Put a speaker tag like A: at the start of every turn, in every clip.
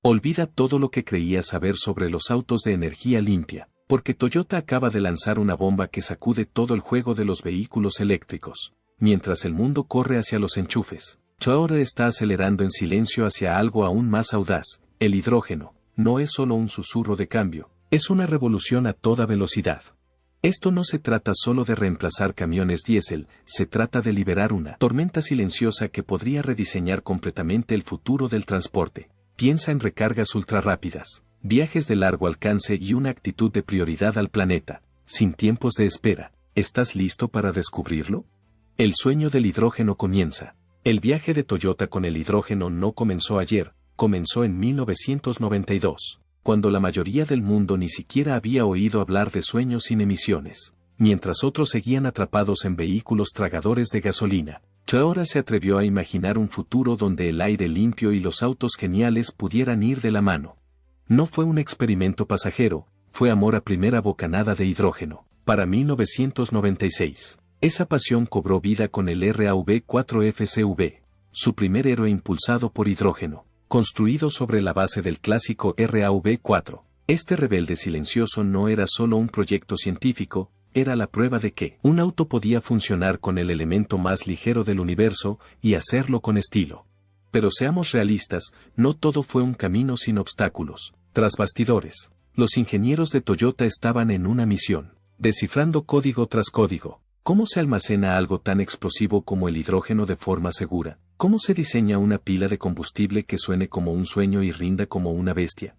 A: Olvida todo lo que creías saber sobre los autos de energía limpia, porque Toyota acaba de lanzar una bomba que sacude todo el juego de los vehículos eléctricos. Mientras el mundo corre hacia los enchufes, Toyota está acelerando en silencio hacia algo aún más audaz. El hidrógeno no es solo un susurro de cambio, es una revolución a toda velocidad. Esto no se trata solo de reemplazar camiones diésel, se trata de liberar una tormenta silenciosa que podría rediseñar completamente el futuro del transporte. Piensa en recargas ultrarrápidas, viajes de largo alcance y una actitud de prioridad al planeta, sin tiempos de espera. ¿Estás listo para descubrirlo? El sueño del hidrógeno comienza. El viaje de Toyota con el hidrógeno no comenzó ayer, comenzó en 1992, cuando la mayoría del mundo ni siquiera había oído hablar de sueños sin emisiones, mientras otros seguían atrapados en vehículos tragadores de gasolina. Toyota se atrevió a imaginar un futuro donde el aire limpio y los autos geniales pudieran ir de la mano. No fue un experimento pasajero, fue amor a primera bocanada de hidrógeno. Para 1996, esa pasión cobró vida con el RAV4 su primer héroe impulsado por hidrógeno, construido sobre la base del clásico RAV4. Este rebelde silencioso no era solo un proyecto científico, era la prueba de que un auto podía funcionar con el elemento más ligero del universo y hacerlo con estilo. Pero seamos realistas, no todo fue un camino sin obstáculos. Tras bastidores, los ingenieros de Toyota estaban en una misión, descifrando código tras código. ¿Cómo se almacena algo tan explosivo como el hidrógeno de forma segura? ¿Cómo se diseña una pila de combustible que suene como un sueño y rinda como una bestia?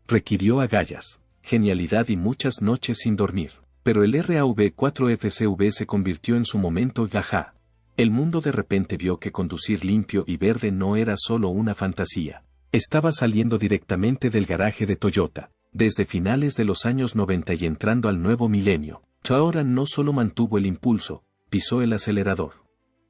A: Requirió agallas, genialidad y muchas noches sin dormir. Pero el RAV4 se convirtió en su momento gaja. El mundo de repente vio que conducir limpio y verde no era solo una fantasía. Estaba saliendo directamente del garaje de Toyota. Desde finales de los años 90 y entrando al nuevo milenio, Toyota no solo mantuvo el impulso, pisó el acelerador.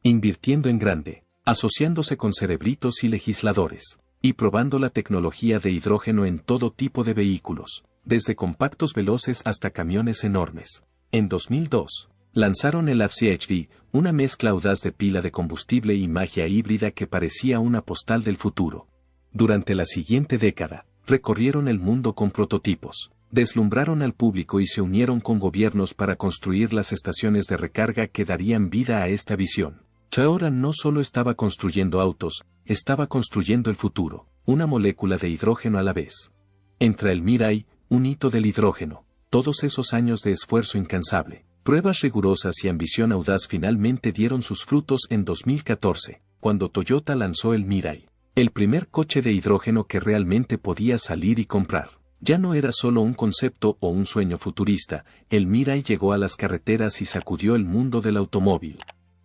A: Invirtiendo en grande, asociándose con cerebritos y legisladores, y probando la tecnología de hidrógeno en todo tipo de vehículos, desde compactos veloces hasta camiones enormes. En 2002, lanzaron el FCHV, una mezcla audaz de pila de combustible y magia híbrida que parecía una postal del futuro. Durante la siguiente década, recorrieron el mundo con prototipos, deslumbraron al público y se unieron con gobiernos para construir las estaciones de recarga que darían vida a esta visión. Toyota no solo estaba construyendo autos, estaba construyendo el futuro, una molécula de hidrógeno a la vez. Entra el Mirai, un hito del hidrógeno. Todos esos años de esfuerzo incansable, pruebas rigurosas y ambición audaz finalmente dieron sus frutos en 2014, cuando Toyota lanzó el Mirai, el primer coche de hidrógeno que realmente podía salir y comprar. Ya no era solo un concepto o un sueño futurista, el Mirai llegó a las carreteras y sacudió el mundo del automóvil.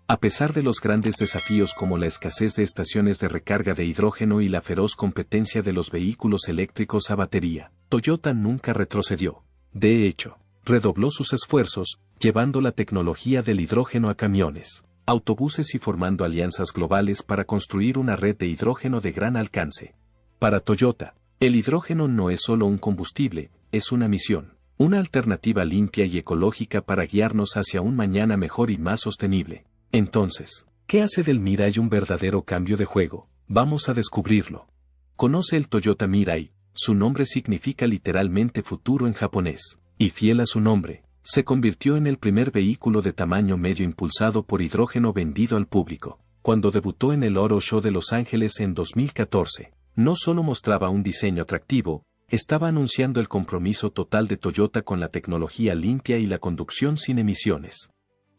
A: A pesar de los grandes desafíos como la escasez de estaciones de recarga de hidrógeno y la feroz competencia de los vehículos eléctricos a batería, Toyota nunca retrocedió. De hecho, redobló sus esfuerzos, llevando la tecnología del hidrógeno a camiones, autobuses y formando alianzas globales para construir una red de hidrógeno de gran alcance. Para Toyota, el hidrógeno no es solo un combustible, es una misión, una alternativa limpia y ecológica para guiarnos hacia un mañana mejor y más sostenible. Entonces, ¿qué hace del Mirai un verdadero cambio de juego? Vamos a descubrirlo. Conoce el Toyota Mirai, su nombre significa literalmente futuro en japonés, y fiel a su nombre, se convirtió en el primer vehículo de tamaño medio impulsado por hidrógeno vendido al público. Cuando debutó en el Auto Show de Los Ángeles en 2014, no solo mostraba un diseño atractivo, estaba anunciando el compromiso total de Toyota con la tecnología limpia y la conducción sin emisiones.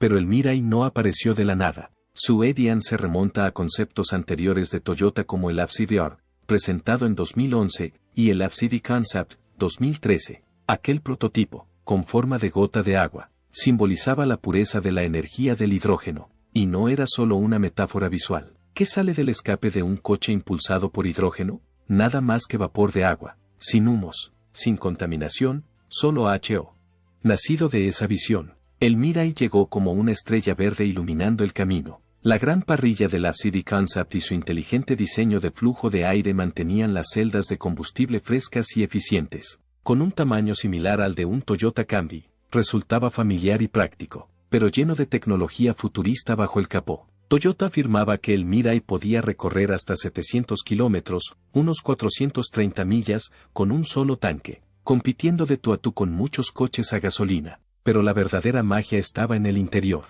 A: Pero el Mirai no apareció de la nada. Su ADN se remonta a conceptos anteriores de Toyota como el FCVR, presentado en 2011, y el FCV Concept, 2013. Aquel prototipo, con forma de gota de agua, simbolizaba la pureza de la energía del hidrógeno, y no era solo una metáfora visual. ¿Qué sale del escape de un coche impulsado por hidrógeno? Nada más que vapor de agua, sin humos, sin contaminación, solo HO. Nacido de esa visión, el Mirai llegó como una estrella verde iluminando el camino. La gran parrilla del FCV Concept y su inteligente diseño de flujo de aire mantenían las celdas de combustible frescas y eficientes. Con un tamaño similar al de un Toyota Camry, resultaba familiar y práctico, pero lleno de tecnología futurista bajo el capó. Toyota afirmaba que el Mirai podía recorrer hasta 700 kilómetros, unos 430 millas, con un solo tanque, compitiendo de tú a tú con muchos coches a gasolina, pero la verdadera magia estaba en el interior.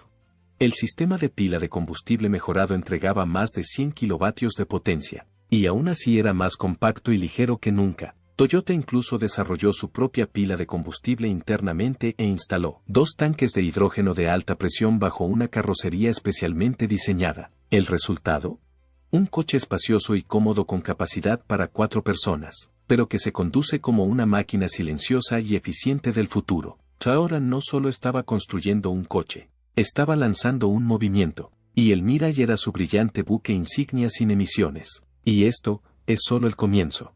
A: El sistema de pila de combustible mejorado entregaba más de 100 kilovatios de potencia, y aún así era más compacto y ligero que nunca. Toyota incluso desarrolló su propia pila de combustible internamente e instaló 2 tanques de hidrógeno de alta presión bajo una carrocería especialmente diseñada. ¿El resultado? Un coche espacioso y cómodo con capacidad para 4 personas, pero que se conduce como una máquina silenciosa y eficiente del futuro. Ahora no solo estaba construyendo un coche, estaba lanzando un movimiento, y el Mirai era su brillante buque insignia sin emisiones. Y esto es solo el comienzo.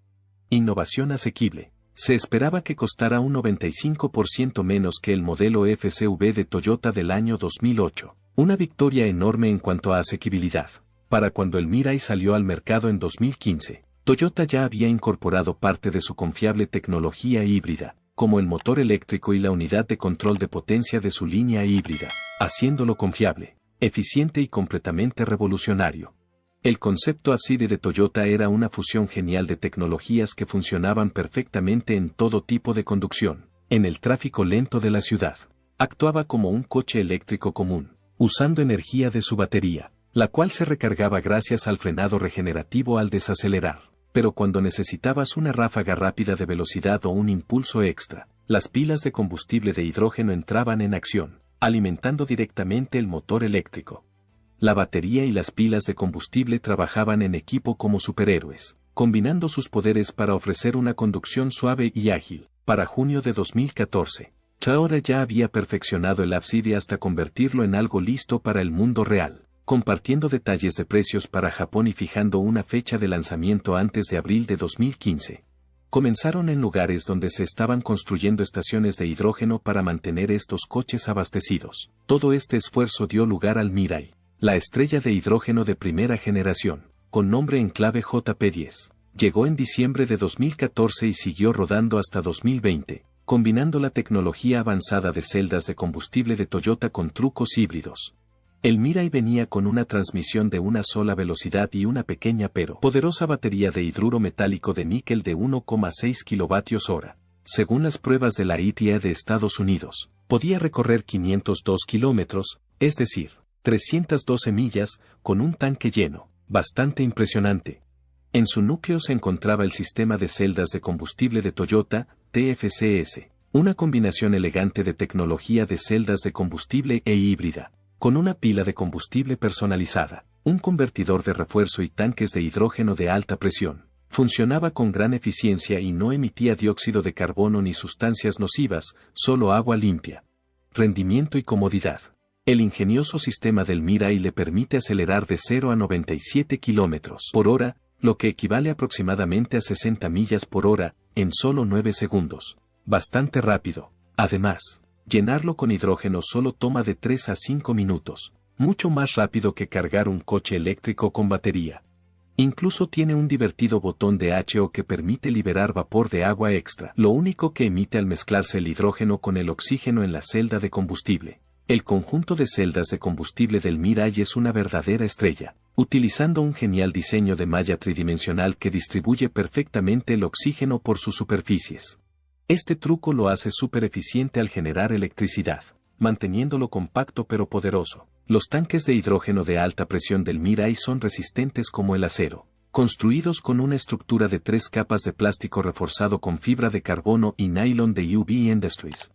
A: Innovación asequible. Se esperaba que costara un 95% menos que el modelo FCV de Toyota del año 2008. Una victoria enorme en cuanto a asequibilidad. Para cuando el Mirai salió al mercado en 2015, Toyota ya había incorporado parte de su confiable tecnología híbrida, como el motor eléctrico y la unidad de control de potencia de su línea híbrida, haciéndolo confiable, eficiente y completamente revolucionario. El concepto AFSIDE de Toyota era una fusión genial de tecnologías que funcionaban perfectamente en todo tipo de conducción. En el tráfico lento de la ciudad, actuaba como un coche eléctrico común, usando energía de su batería, la cual se recargaba gracias al frenado regenerativo al desacelerar. Pero cuando necesitabas una ráfaga rápida de velocidad o un impulso extra, las pilas de combustible de hidrógeno entraban en acción, alimentando directamente el motor eléctrico. La batería y las pilas de combustible trabajaban en equipo como superhéroes, combinando sus poderes para ofrecer una conducción suave y ágil. Para junio de 2014, Toyota ya había perfeccionado el AFSIDE hasta convertirlo en algo listo para el mundo real, compartiendo detalles de precios para Japón y fijando una fecha de lanzamiento antes de abril de 2015. Comenzaron en lugares donde se estaban construyendo estaciones de hidrógeno para mantener estos coches abastecidos. Todo este esfuerzo dio lugar al Mirai, la estrella de hidrógeno de primera generación, con nombre en clave JP10. Llegó en diciembre de 2014 y siguió rodando hasta 2020, combinando la tecnología avanzada de celdas de combustible de Toyota con trucos híbridos. El Mirai venía con una transmisión de una sola velocidad y una pequeña pero poderosa batería de hidruro metálico de níquel de 1,6 kWh. Según las pruebas de la EPA de Estados Unidos, podía recorrer 502 kilómetros, es decir, 312 millas, con un tanque lleno, bastante impresionante. En su núcleo se encontraba el sistema de celdas de combustible de Toyota, TFCS, una combinación elegante de tecnología de celdas de combustible e híbrida, con una pila de combustible personalizada, un convertidor de refuerzo y tanques de hidrógeno de alta presión. Funcionaba con gran eficiencia y no emitía dióxido de carbono ni sustancias nocivas, solo agua limpia. Rendimiento y comodidad. El ingenioso sistema del Mirai le permite acelerar de 0 a 97 km por hora, lo que equivale aproximadamente a 60 millas por hora, en solo 9 segundos. Bastante rápido. Además, llenarlo con hidrógeno solo toma de 3 a 5 minutos, mucho más rápido que cargar un coche eléctrico con batería. Incluso tiene un divertido botón de HO que permite liberar vapor de agua extra, lo único que emite al mezclarse el hidrógeno con el oxígeno en la celda de combustible. El conjunto de celdas de combustible del Mirai es una verdadera estrella, utilizando un genial diseño de malla tridimensional que distribuye perfectamente el oxígeno por sus superficies. Este truco lo hace súper eficiente al generar electricidad, manteniéndolo compacto pero poderoso. Los tanques de hidrógeno de alta presión del Mirai son resistentes como el acero, construidos con una estructura de 3 capas de plástico reforzado con fibra de carbono y nylon de UV Industries.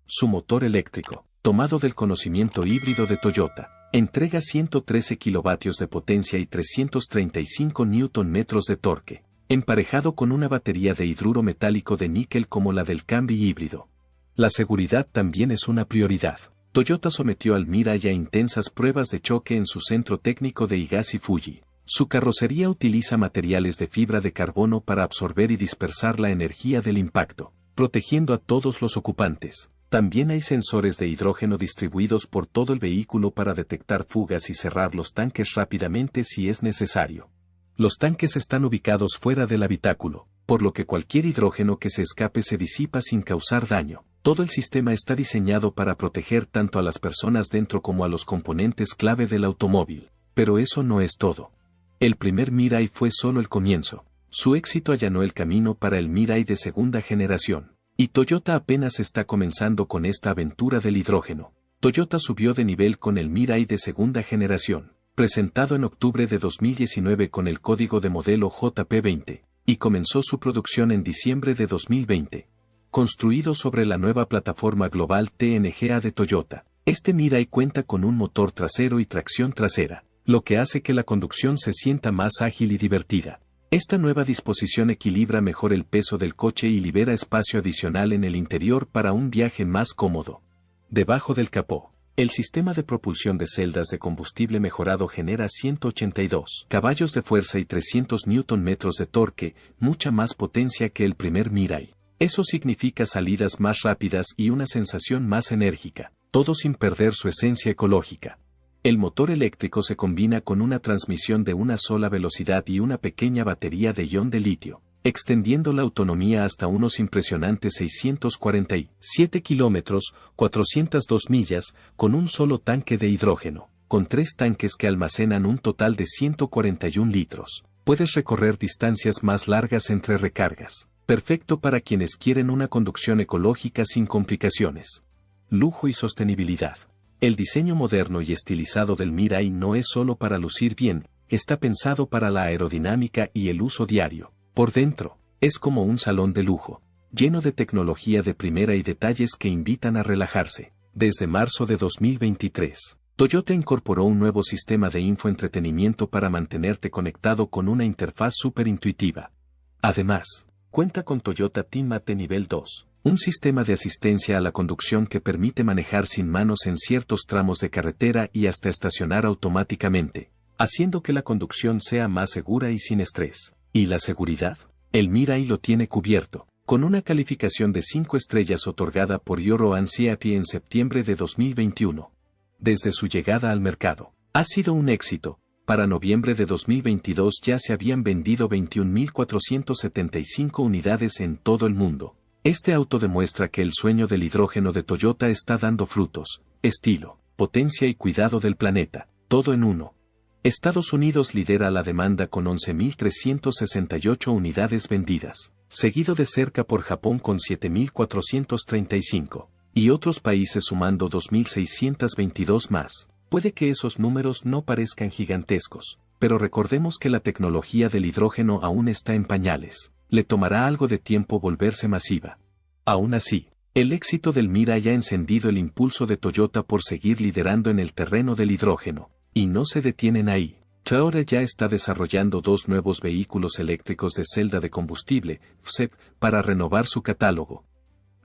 A: Su motor eléctrico, tomado del conocimiento híbrido de Toyota, entrega 113 kilovatios de potencia y 335 Nm de torque, emparejado con una batería de hidruro metálico de níquel como la del Camry híbrido. La seguridad también es una prioridad. Toyota sometió al Mirai a intensas pruebas de choque en su centro técnico de Higashi Fuji. Su carrocería utiliza materiales de fibra de carbono para absorber y dispersar la energía del impacto, protegiendo a todos los ocupantes. También hay sensores de hidrógeno distribuidos por todo el vehículo para detectar fugas y cerrar los tanques rápidamente si es necesario. Los tanques están ubicados fuera del habitáculo, por lo que cualquier hidrógeno que se escape se disipa sin causar daño. Todo el sistema está diseñado para proteger tanto a las personas dentro como a los componentes clave del automóvil. Pero eso no es todo. El primer Mirai fue solo el comienzo. Su éxito allanó el camino para el Mirai de segunda generación. Y Toyota apenas está comenzando con esta aventura del hidrógeno. Toyota subió de nivel con el Mirai de segunda generación, presentado en octubre de 2019 con el código de modelo JP20, y comenzó su producción en diciembre de 2020. Construido sobre la nueva plataforma global TNGA de Toyota, este Mirai cuenta con un motor trasero y tracción trasera, lo que hace que la conducción se sienta más ágil y divertida. Esta nueva disposición equilibra mejor el peso del coche y libera espacio adicional en el interior para un viaje más cómodo. Debajo del capó, el sistema de propulsión de celdas de combustible mejorado genera 182 caballos de fuerza y 300 Nm de torque, mucha más potencia que el primer Mirai. Eso significa salidas más rápidas y una sensación más enérgica, todo sin perder su esencia ecológica. El motor eléctrico se combina con una transmisión de una sola velocidad y una pequeña batería de ion de litio, extendiendo la autonomía hasta unos impresionantes 647 kilómetros, 402 millas, con un solo tanque de hidrógeno, con 3 tanques que almacenan un total de 141 litros. Puedes recorrer distancias más largas entre recargas, perfecto para quienes quieren una conducción ecológica sin complicaciones. Lujo y sostenibilidad. El diseño moderno y estilizado del Mirai no es solo para lucir bien, está pensado para la aerodinámica y el uso diario. Por dentro, es como un salón de lujo, lleno de tecnología de primera y detalles que invitan a relajarse. Desde marzo de 2023, Toyota incorporó un nuevo sistema de infoentretenimiento para mantenerte conectado con una interfaz súper intuitiva. Además, cuenta con Toyota Team Mate nivel 2. Un sistema de asistencia a la conducción que permite manejar sin manos en ciertos tramos de carretera y hasta estacionar automáticamente, haciendo que la conducción sea más segura y sin estrés. ¿Y la seguridad? El Mirai lo tiene cubierto, con una calificación de 5 estrellas otorgada por Euro NCAP en septiembre de 2021. Desde su llegada al mercado, ha sido un éxito. Para noviembre de 2022 ya se habían vendido 21.475 unidades en todo el mundo. Este auto demuestra que el sueño del hidrógeno de Toyota está dando frutos: estilo, potencia y cuidado del planeta, todo en uno. Estados Unidos lidera la demanda con 11.368 unidades vendidas, seguido de cerca por Japón con 7.435, y otros países sumando 2.622 más. Puede que esos números no parezcan gigantescos, pero recordemos que la tecnología del hidrógeno aún está en pañales. Le tomará algo de tiempo volverse masiva. Aún así, el éxito del Mirai ha encendido el impulso de Toyota por seguir liderando en el terreno del hidrógeno, y no se detienen ahí. Toyota ya está desarrollando 2 nuevos vehículos eléctricos de celda de combustible, FCEP, para renovar su catálogo.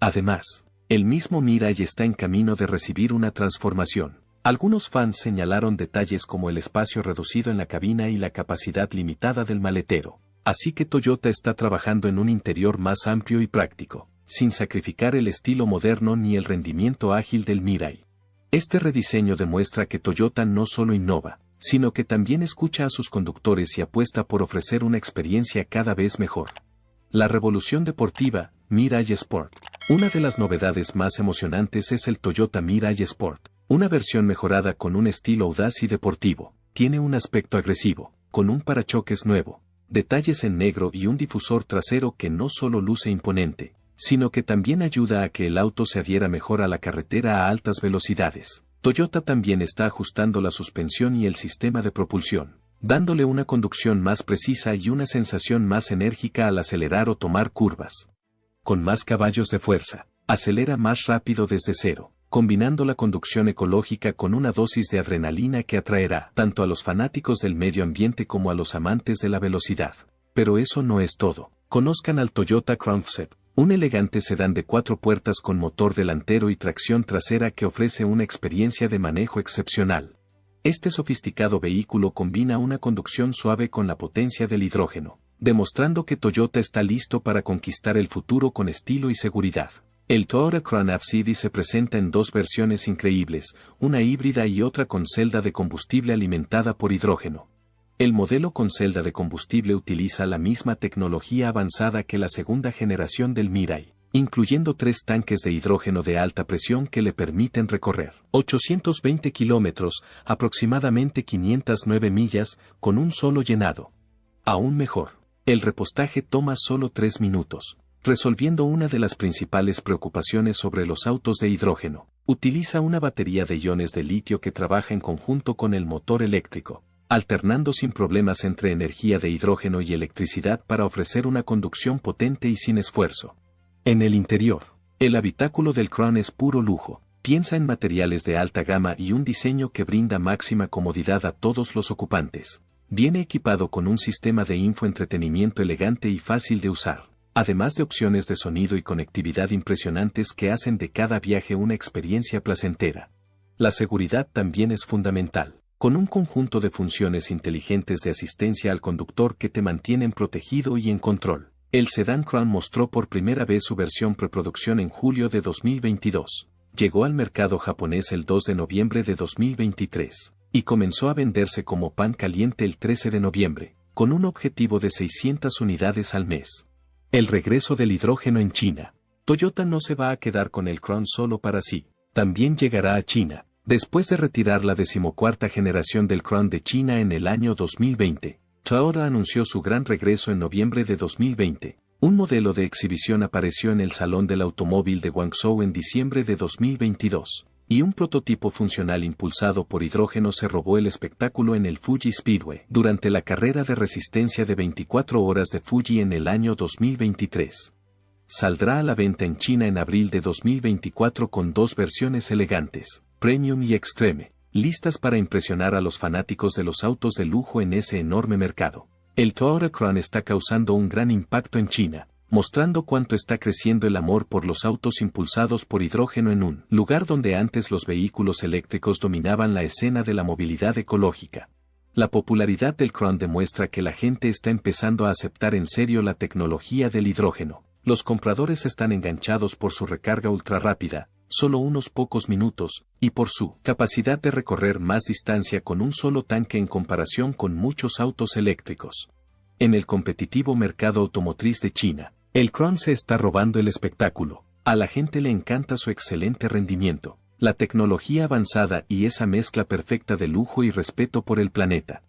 A: Además, el mismo Mirai está en camino de recibir una transformación. Algunos fans señalaron detalles como el espacio reducido en la cabina y la capacidad limitada del maletero. Así que Toyota está trabajando en un interior más amplio y práctico, sin sacrificar el estilo moderno ni el rendimiento ágil del Mirai. Este rediseño demuestra que Toyota no solo innova, sino que también escucha a sus conductores y apuesta por ofrecer una experiencia cada vez mejor. La revolución deportiva, Mirai Sport. Una de las novedades más emocionantes es el Toyota Mirai Sport, una versión mejorada con un estilo audaz y deportivo. Tiene un aspecto agresivo, con un parachoques nuevo, detalles en negro y un difusor trasero que no solo luce imponente, sino que también ayuda a que el auto se adhiera mejor a la carretera a altas velocidades. Toyota también está ajustando la suspensión y el sistema de propulsión, dándole una conducción más precisa y una sensación más enérgica al acelerar o tomar curvas. Con más caballos de fuerza, acelera más rápido desde cero, combinando la conducción ecológica con una dosis de adrenalina que atraerá tanto a los fanáticos del medio ambiente como a los amantes de la velocidad. Pero eso no es todo. Conozcan al Toyota Crown FCEP, un elegante sedán de 4 puertas con motor delantero y tracción trasera que ofrece una experiencia de manejo excepcional. Este sofisticado vehículo combina una conducción suave con la potencia del hidrógeno, demostrando que Toyota está listo para conquistar el futuro con estilo y seguridad. El Toyota Crown FCEV se presenta en 2 versiones increíbles, una híbrida y otra con celda de combustible alimentada por hidrógeno. El modelo con celda de combustible utiliza la misma tecnología avanzada que la segunda generación del Mirai, incluyendo 3 tanques de hidrógeno de alta presión que le permiten recorrer 820 kilómetros, aproximadamente 509 millas, con un solo llenado. Aún mejor, el repostaje toma solo 3 minutos, resolviendo una de las principales preocupaciones sobre los autos de hidrógeno. Utiliza una batería de iones de litio que trabaja en conjunto con el motor eléctrico, alternando sin problemas entre energía de hidrógeno y electricidad para ofrecer una conducción potente y sin esfuerzo. En el interior, el habitáculo del Crown es puro lujo. Piensa en materiales de alta gama y un diseño que brinda máxima comodidad a todos los ocupantes. Viene equipado con un sistema de infoentretenimiento elegante y fácil de usar, además de opciones de sonido y conectividad impresionantes que hacen de cada viaje una experiencia placentera. La seguridad también es fundamental, con un conjunto de funciones inteligentes de asistencia al conductor que te mantienen protegido y en control. El sedán Crown mostró por primera vez su versión preproducción en julio de 2022. Llegó al mercado japonés el 2 de noviembre de 2023, y comenzó a venderse como pan caliente el 13 de noviembre, con un objetivo de 600 unidades al mes. El regreso del hidrógeno en China. Toyota no se va a quedar con el Crown solo para sí, también llegará a China. Después de retirar la 14ª generación del Crown de China en el año 2020, Toyota anunció su gran regreso en noviembre de 2020. Un modelo de exhibición apareció en el Salón del Automóvil de Guangzhou en diciembre de 2022, y un prototipo funcional impulsado por hidrógeno se robó el espectáculo en el Fuji Speedway durante la carrera de resistencia de 24 horas de Fuji en el año 2023. Saldrá a la venta en China en abril de 2024 con 2 versiones elegantes, Premium y Extreme, listas para impresionar a los fanáticos de los autos de lujo en ese enorme mercado. El Toyota Crown está causando un gran impacto en China, mostrando cuánto está creciendo el amor por los autos impulsados por hidrógeno en un lugar donde antes los vehículos eléctricos dominaban la escena de la movilidad ecológica. La popularidad del Crown demuestra que la gente está empezando a aceptar en serio la tecnología del hidrógeno. Los compradores están enganchados por su recarga ultrarrápida, solo unos pocos minutos, y por su capacidad de recorrer más distancia con un solo tanque en comparación con muchos autos eléctricos. En el competitivo mercado automotriz de China, el Crown se está robando el espectáculo. A la gente le encanta su excelente rendimiento, la tecnología avanzada y esa mezcla perfecta de lujo y respeto por el planeta.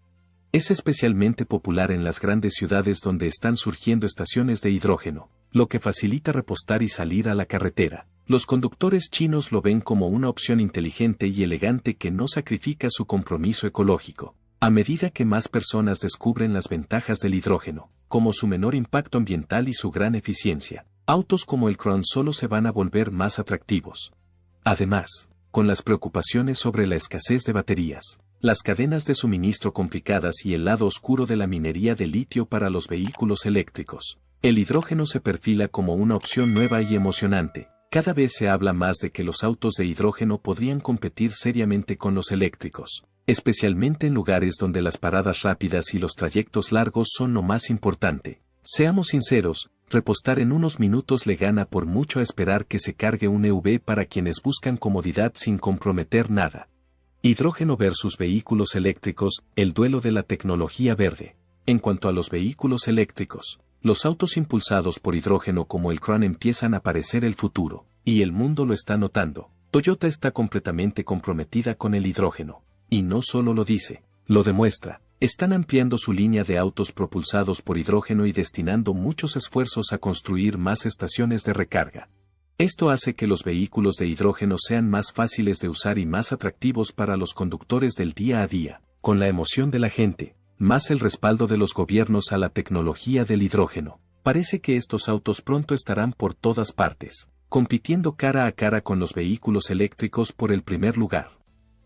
A: Es especialmente popular en las grandes ciudades donde están surgiendo estaciones de hidrógeno, lo que facilita repostar y salir a la carretera. Los conductores chinos lo ven como una opción inteligente y elegante que no sacrifica su compromiso ecológico. A medida que más personas descubren las ventajas del hidrógeno, como su menor impacto ambiental y su gran eficiencia, autos como el Crown solo se van a volver más atractivos. Además, con las preocupaciones sobre la escasez de baterías, las cadenas de suministro complicadas y el lado oscuro de la minería de litio para los vehículos eléctricos, el hidrógeno se perfila como una opción nueva y emocionante. Cada vez se habla más de que los autos de hidrógeno podrían competir seriamente con los eléctricos, especialmente en lugares donde las paradas rápidas y los trayectos largos son lo más importante. Seamos sinceros, repostar en unos minutos le gana por mucho a esperar que se cargue un EV para quienes buscan comodidad sin comprometer nada. Hidrógeno versus vehículos eléctricos, el duelo de la tecnología verde. En cuanto a los vehículos eléctricos, los autos impulsados por hidrógeno como el Crown empiezan a parecer el futuro, y el mundo lo está notando. Toyota está completamente comprometida con el hidrógeno, y no solo lo dice, lo demuestra. Están ampliando su línea de autos propulsados por hidrógeno y destinando muchos esfuerzos a construir más estaciones de recarga. Esto hace que los vehículos de hidrógeno sean más fáciles de usar y más atractivos para los conductores del día a día, con la emoción de la gente, más el respaldo de los gobiernos a la tecnología del hidrógeno. Parece que estos autos pronto estarán por todas partes, compitiendo cara a cara con los vehículos eléctricos por el primer lugar.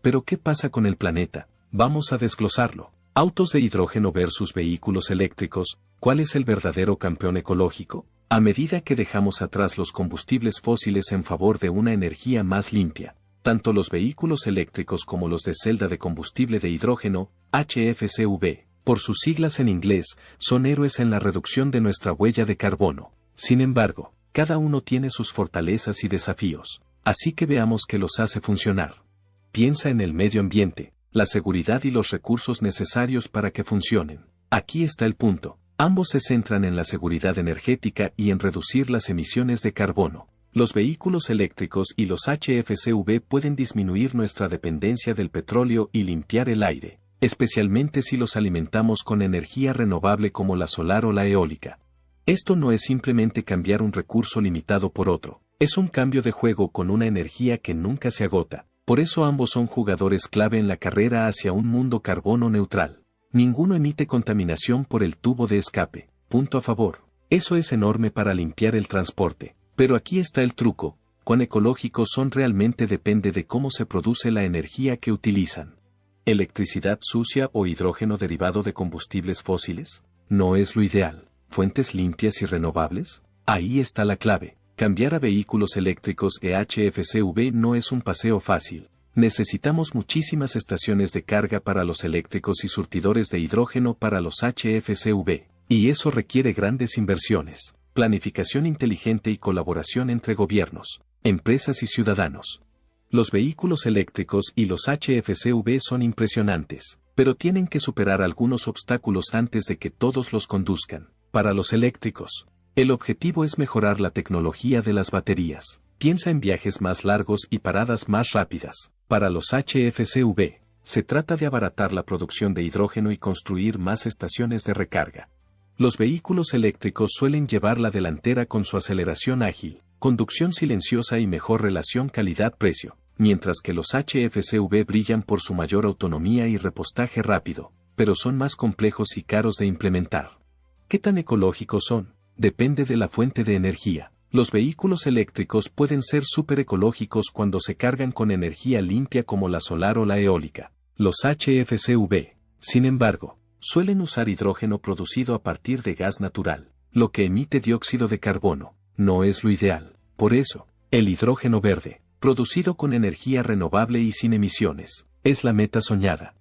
A: Pero ¿qué pasa con el planeta? Vamos a desglosarlo. Autos de hidrógeno versus vehículos eléctricos, ¿cuál es el verdadero campeón ecológico? A medida que dejamos atrás los combustibles fósiles en favor de una energía más limpia, tanto los vehículos eléctricos como los de celda de combustible de hidrógeno, HFCV, por sus siglas en inglés, son héroes en la reducción de nuestra huella de carbono. Sin embargo, cada uno tiene sus fortalezas y desafíos, así que veamos qué los hace funcionar. Piensa en el medio ambiente, la seguridad y los recursos necesarios para que funcionen. Aquí está el punto. Ambos se centran en la seguridad energética y en reducir las emisiones de carbono. Los vehículos eléctricos y los HFCV pueden disminuir nuestra dependencia del petróleo y limpiar el aire, especialmente si los alimentamos con energía renovable como la solar o la eólica. Esto no es simplemente cambiar un recurso limitado por otro, es un cambio de juego con una energía que nunca se agota. Por eso ambos son jugadores clave en la carrera hacia un mundo carbono neutral. Ninguno emite contaminación por el tubo de escape. Punto a favor. Eso es enorme para limpiar el transporte. Pero aquí está el truco. Cuán ecológicos son realmente depende de cómo se produce la energía que utilizan. ¿Electricidad sucia o hidrógeno derivado de combustibles fósiles? No es lo ideal. ¿Fuentes limpias y renovables? Ahí está la clave. Cambiar a vehículos eléctricos HFCV no es un paseo fácil. Necesitamos muchísimas estaciones de carga para los eléctricos y surtidores de hidrógeno para los HFCV, y eso requiere grandes inversiones, planificación inteligente y colaboración entre gobiernos, empresas y ciudadanos. Los vehículos eléctricos y los HFCV son impresionantes, pero tienen que superar algunos obstáculos antes de que todos los conduzcan. Para los eléctricos, el objetivo es mejorar la tecnología de las baterías. Piensa en viajes más largos y paradas más rápidas. Para los HFCV, se trata de abaratar la producción de hidrógeno y construir más estaciones de recarga. Los vehículos eléctricos suelen llevar la delantera con su aceleración ágil, conducción silenciosa y mejor relación calidad-precio, mientras que los HFCV brillan por su mayor autonomía y repostaje rápido, pero son más complejos y caros de implementar. ¿Qué tan ecológicos son? Depende de la fuente de energía. Los vehículos eléctricos pueden ser súper ecológicos cuando se cargan con energía limpia como la solar o la eólica. Los HFCV, sin embargo, suelen usar hidrógeno producido a partir de gas natural, lo que emite dióxido de carbono. No es lo ideal. Por eso, el hidrógeno verde, producido con energía renovable y sin emisiones, es la meta soñada.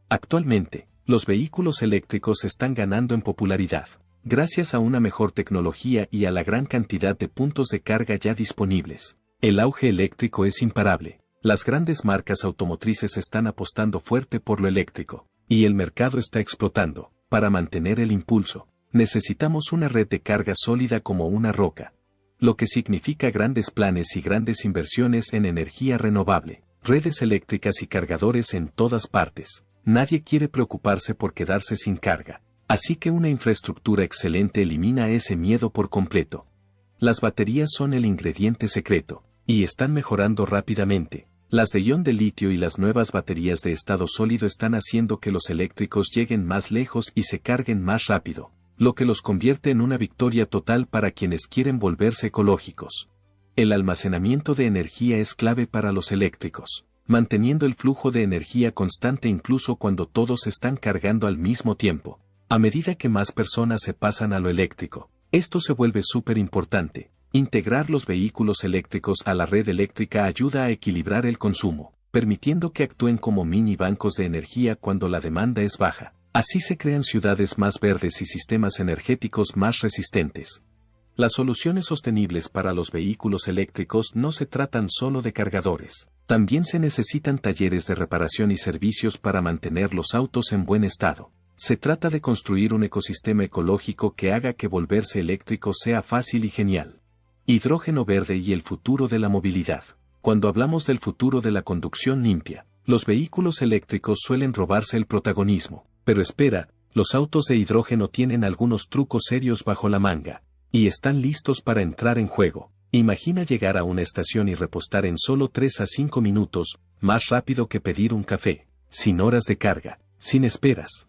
A: Actualmente, los vehículos eléctricos están ganando en popularidad, gracias a una mejor tecnología y a la gran cantidad de puntos de carga ya disponibles. El auge eléctrico es imparable. Las grandes marcas automotrices están apostando fuerte por lo eléctrico, y el mercado está explotando. Para mantener el impulso, necesitamos una red de carga sólida como una roca, lo que significa grandes planes y grandes inversiones en energía renovable, redes eléctricas y cargadores en todas partes. Nadie quiere preocuparse por quedarse sin carga. Así que una infraestructura excelente elimina ese miedo por completo. Las baterías son el ingrediente secreto, y están mejorando rápidamente. Las de ion de litio y las nuevas baterías de estado sólido están haciendo que los eléctricos lleguen más lejos y se carguen más rápido, lo que los convierte en una victoria total para quienes quieren volverse ecológicos. El almacenamiento de energía es clave para los eléctricos, manteniendo el flujo de energía constante incluso cuando todos están cargando al mismo tiempo. A medida que más personas se pasan a lo eléctrico, esto se vuelve súper importante. Integrar los vehículos eléctricos a la red eléctrica ayuda a equilibrar el consumo, permitiendo que actúen como mini bancos de energía cuando la demanda es baja. Así se crean ciudades más verdes y sistemas energéticos más resistentes. Las soluciones sostenibles para los vehículos eléctricos no se tratan solo de cargadores. También se necesitan talleres de reparación y servicios para mantener los autos en buen estado. Se trata de construir un ecosistema ecológico que haga que volverse eléctrico sea fácil y genial. Hidrógeno verde y el futuro de la movilidad. Cuando hablamos del futuro de la conducción limpia, los vehículos eléctricos suelen robarse el protagonismo. Pero espera, los autos de hidrógeno tienen algunos trucos serios bajo la manga, y están listos para entrar en juego. Imagina llegar a una estación y repostar en solo 3 a 5 minutos, más rápido que pedir un café, sin horas de carga, sin esperas.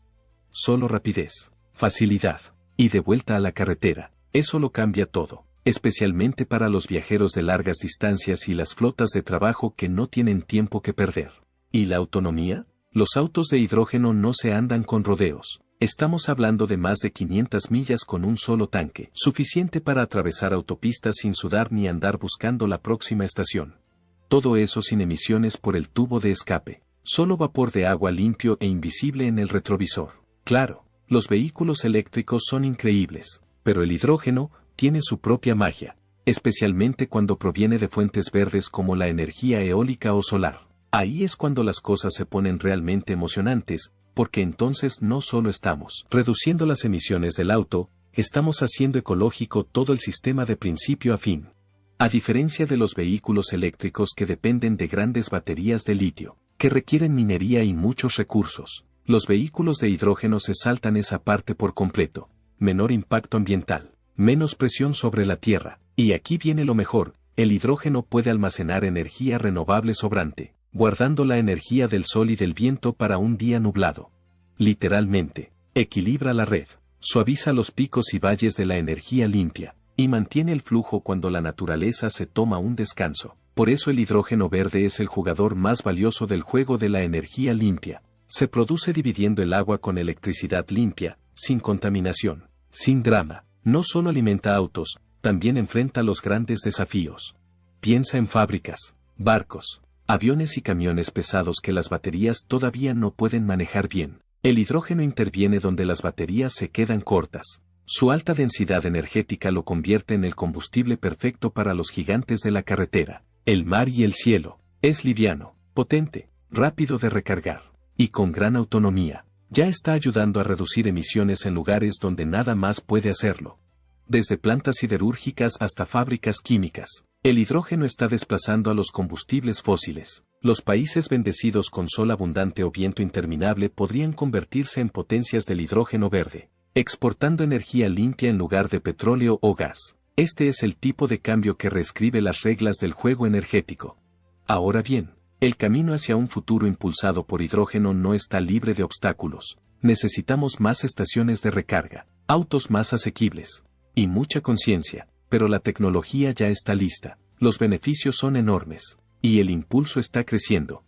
A: Solo rapidez, facilidad, y de vuelta a la carretera. Eso lo cambia todo, especialmente para los viajeros de largas distancias y las flotas de trabajo que no tienen tiempo que perder. ¿Y la autonomía? Los autos de hidrógeno no se andan con rodeos. Estamos hablando de más de 500 millas con un solo tanque, suficiente para atravesar autopistas sin sudar ni andar buscando la próxima estación. Todo eso sin emisiones por el tubo de escape, solo vapor de agua limpio e invisible en el retrovisor. Claro, los vehículos eléctricos son increíbles, pero el hidrógeno tiene su propia magia, especialmente cuando proviene de fuentes verdes como la energía eólica o solar. Ahí es cuando las cosas se ponen realmente emocionantes, porque entonces no solo estamos reduciendo las emisiones del auto, estamos haciendo ecológico todo el sistema de principio a fin. A diferencia de los vehículos eléctricos que dependen de grandes baterías de litio, que requieren minería y muchos recursos, los vehículos de hidrógeno se saltan esa parte por completo. Menor impacto ambiental, menos presión sobre la tierra, y aquí viene lo mejor, el hidrógeno puede almacenar energía renovable sobrante, guardando la energía del sol y del viento para un día nublado. Literalmente, equilibra la red, suaviza los picos y valles de la energía limpia, y mantiene el flujo cuando la naturaleza se toma un descanso. Por eso el hidrógeno verde es el jugador más valioso del juego de la energía limpia. Se produce dividiendo el agua con electricidad limpia, sin contaminación, sin drama. No solo alimenta autos, también enfrenta los grandes desafíos. Piensa en fábricas, barcos, aviones y camiones pesados que las baterías todavía no pueden manejar bien. El hidrógeno interviene donde las baterías se quedan cortas. Su alta densidad energética lo convierte en el combustible perfecto para los gigantes de la carretera, el mar y el cielo. Es liviano, potente, rápido de recargar, y con gran autonomía. Ya está ayudando a reducir emisiones en lugares donde nada más puede hacerlo. Desde plantas siderúrgicas hasta fábricas químicas, el hidrógeno está desplazando a los combustibles fósiles. Los países bendecidos con sol abundante o viento interminable podrían convertirse en potencias del hidrógeno verde, exportando energía limpia en lugar de petróleo o gas. Este es el tipo de cambio que reescribe las reglas del juego energético. Ahora bien, el camino hacia un futuro impulsado por hidrógeno no está libre de obstáculos. Necesitamos más estaciones de recarga, autos más asequibles, y mucha conciencia, pero la tecnología ya está lista, los beneficios son enormes, y el impulso está creciendo.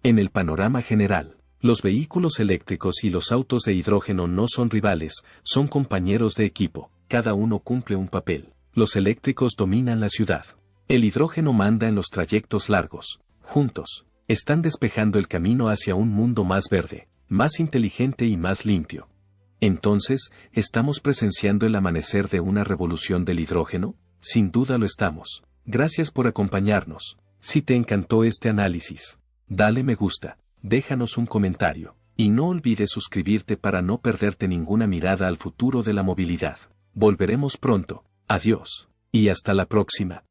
A: En el panorama general, los vehículos eléctricos y los autos de hidrógeno no son rivales, son compañeros de equipo, cada uno cumple un papel. Los eléctricos dominan la ciudad. El hidrógeno manda en los trayectos largos. Juntos, están despejando el camino hacia un mundo más verde, más inteligente y más limpio. Entonces, ¿estamos presenciando el amanecer de una revolución del hidrógeno? Sin duda lo estamos. Gracias por acompañarnos. Si te encantó este análisis, dale me gusta, déjanos un comentario, y no olvides suscribirte para no perderte ninguna mirada al futuro de la movilidad. Volveremos pronto. Adiós, y hasta la próxima.